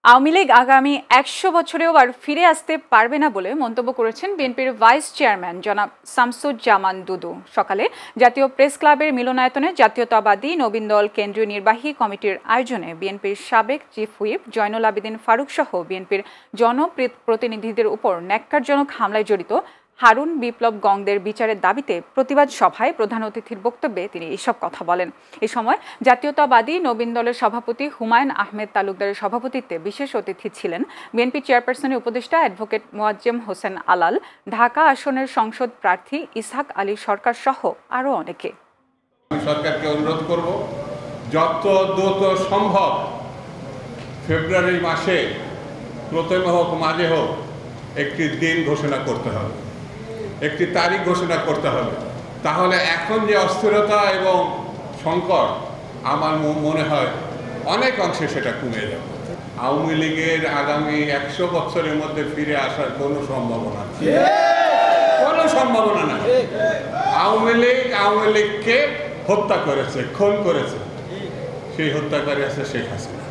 আওয়ামী লীগ আগামী ১০০ বছরেও আর ফিরে আসতে পারবে না বলে মন্তব্য করেছেন বিএনপির ভাইস চেয়ারম্যান জনাব শামসুজ্জামান দুদু। সকালে জাতীয় প্রেস ক্লাবের মিলনায়তনে জাতীয়তাবাদী নবীন দল কেন্দ্রীয় নির্বাহী কমিটির আয়োজনে বিএনপির সাবেক চিফ হুইপ জয়নুল আবেদিন ফারুক সহ বিএনপির জনপ্রতিনিধিদের উপর ন্যাক্কারজনক হামলায় জড়িত হারুন বিপ্লব গংদের বিচারের দাবিতে প্রতিবাদ সভায় প্রধান অতিথির বক্তব্যে তিনি এসব কথা বলেন। এ সময় জাতীয়তাবাদী নবীন দলের সভাপতি হুমায়ুন আহমেদ তালুকদারের সভাপতিত্বে বিশেষ অতিথি ছিলেন বিএনপি চেয়ারপারসনের উপদেষ্টা অ্যাডভোকেট মোয়াজ্জেম হোসেন আলাল, ঢাকা আসনের সংসদ প্রার্থী ইসহাক আলী সরকার সহ আরও অনেকে। সরকারকে অনুরোধ করব যত দ্রুত সম্ভব ফেব্রুয়ারি মাসে প্রথমে হোক মাঝে হোক একটি দিন ঘোষণা করতে হবে, একটি তারিখ ঘোষণা করতে হবে। তাহলে এখন যে অস্থিরতা এবং সংকট আমার মনে হয় অনেক অংশে সেটা কমে যাবে। আওয়ামী লীগের আগামী ১০০ বছরের মধ্যে ফিরে আসার কোনো সম্ভাবনা নেই, কোনো সম্ভাবনা নেই। আওয়ামী লীগকে হত্যা করেছে, খুন করেছে, সেই হত্যাকারী আছে শেখ হাসিনা।